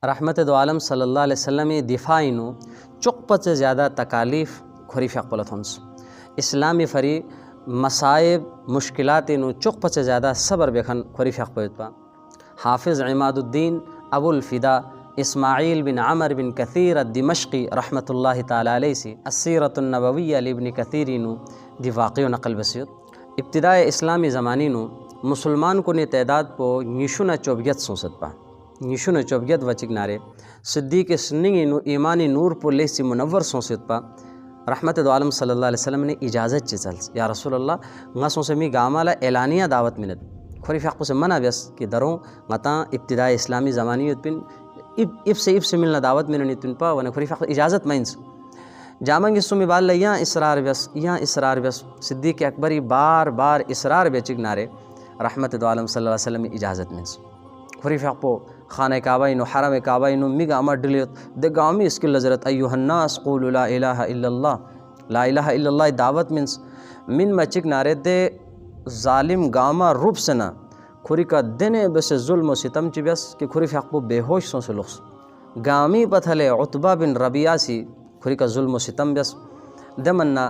رحمت دو عالم صلی اللہ علیہ وسلم دفاعینو چقپت سے زیادہ تکالیف کھوری فقبلت ہنس اسلامی فری مصائب مشکلات انو چقپت سے زیادہ صبر بکھن کھوری فقبلت پا حافظ عماد الدین ابو الفدا اسماعیل بن عمر بن کثیر الدمشقی رحمۃ اللہ تعالی علیہ سی السیرۃ النبویہ لابن کثیر انو دی واقع و نقل بسیت ابتداء اسلامی زمانی نو مسلمان کو نے تعداد پو نیشون چوبیت سوست پا نیشون چوبیت وچک نارے صدیق سننگ نو ایمانی نور پو لیسی منور سوست پا رحمت دو عالم صلی اللہ علیہ وسلم نے اجازت چیزلس یا رسول اللہ نہ سوسمی گامالا اعلانیہ دعوت منت کھوری فقو سے منع بیس کہ دروں غطاں ابتداء اسلامی زمانیت پن اب سے ملنا دعوت میں نیتن پا ونہ کھوری فقو اجازت مینس جامنگ سمی بالا یہاں اصرار بیس صدیق اکبری بار بار اصرار بیچک نارے رحمت دو عالم صلی اللہ علیہ وسلم اجازت مینس کھوری فقو خانہ کعبہ انو حرم کعبہ انو میگا امر ڈلیت دے گامی اس کی لذرت ایوہ الناس قولوا لا الہ الا اللہ لا الہ الا اللہ دعوت منس من مچک نارے دے ظالم گاما روب سنا کھوری کا دنے بس ظلم و ستم چی بیس کہ کھوری فقو بے ہوش سو سے لخص گامی پتھلے عتبہ بن ربیعہ سی کھوری کا ظلم و ستم بیس دمنا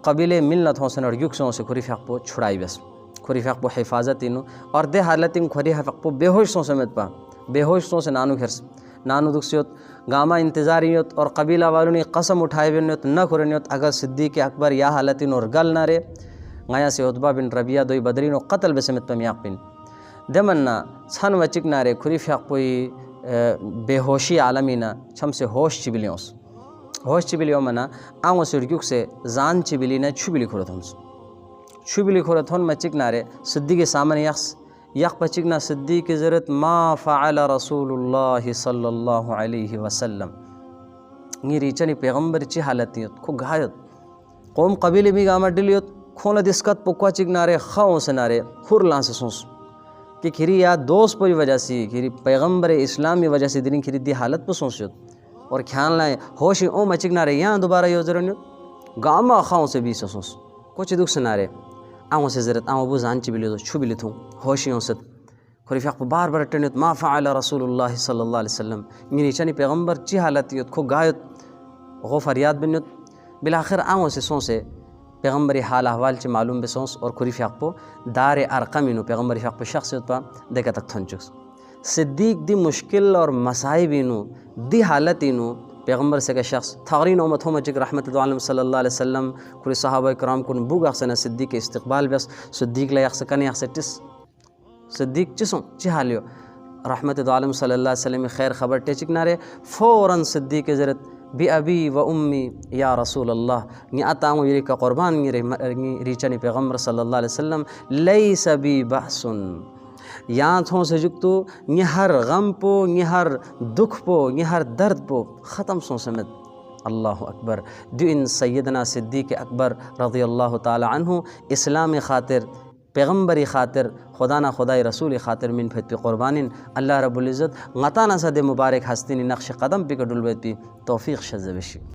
قبیلے ملت ہوں سن اور یوک سوں سے کھوری فقو چھڑائی بیس کھوری فقو حفاظت انو اور دے حالت ان کھوری فقو بے ہوش سوں سے مت پا بے ہوش سوں سے نانو گھرس نانو دکسیوت گاما انتظاریت اور قبیلہ والوں نے قسم اٹھائے بنیت نہ کھورنیت اگر صدیق اکبر یا حالت ان اور گل نہ رے غیا سے عتبہ بن ربیعہ دوئی بدرین و قتل بسمت پا میاق بن دمنا چھن وچک نہ رے کھوری فقوی بے ہوشی عالمینہ چھم سے ہوش چبلیونس ہوش چبلیوں منا آنگو سرکیوک سے زان چبلینا چھبلی کھورت ہنس چھبلی کھورت ہن مچک نہ رے صدیق سامن یک پچکنا صدیق ضرورت ما فعل رسول اللہ صلی اللہ علیہ وسلم یہ ریچنی پیغمبر چی حالتیت کھو گھایت قوم قبیلی بھی گامر ڈلیت کھولا دسکت پکوا چکنارے خواہوں سے نارے خور لان سے سونس کہ کھری یا دوست پوری وجہ سی کھری پیغمبر اسلامی وجہ سے دنی کھری دی حالت پہ سونسیت اور کھیان لائیں ہوشی او مچکنارے یہاں دوبارہ یوزرنیت گاما خواہوں سے بھی سونس کچھ دکھ سنارے آؤں سے ضرورت آؤں ابو زان چی بلی تو چھو بلی تھوں ہوشیوں سے کھوری فقو بار بار ٹنیت ما فعل رسول اللہ صلی اللہ علیہ وسلم میری چنی پیغمبر چی حالتیت کھو گایت غو فریاد بنیت بلاخر آؤں سے سون سے پیغمبری حال احوال چی معلوم بے سونس اور کھوری فقو دار ارقم انو پیغمبری فقو شخصیت پا دیکھا تک تھن چکس صدیق دی مشکل اور مسائب انو دی حالت انو پیغمبر سے کا شخص تھاغرین امت ہم چک رحمت دو عالم صلی اللہ علیہ وسلم کھوری صحابہ کرام کن بوگ اخسنا صدیق کے استقبال بیس صدیق لے اخسکنی اخس ٹس صدیق چسوں چی حالیو رحمت دو عالم صلی اللہ علیہ وسلم خیر خبر ٹیچک نارے فوراً صدیق کے ضرورت بی ابی و امی یا رسول اللہ نی اتاؤں یری کا قربان نی ریچنی پیغمبر صلی اللہ علیہ وسلم لیس بی بحثن یہاں تھوں سے جکتو نی ہر غم پو نی ہر دکھ پو نی ہر درد پو ختم سوں سمت اللہ اکبر دو ان سیدنا صدیق اکبر رضی اللہ تعالی عنہ اسلام خاطر پیغمبری خاطر خدا نہ خدای رسول خاطر من پھت پی قربانین اللہ رب العزت غطانا صد مبارک ہستینی نقش قدم پی کڈل بیت پی توفیق شزبشی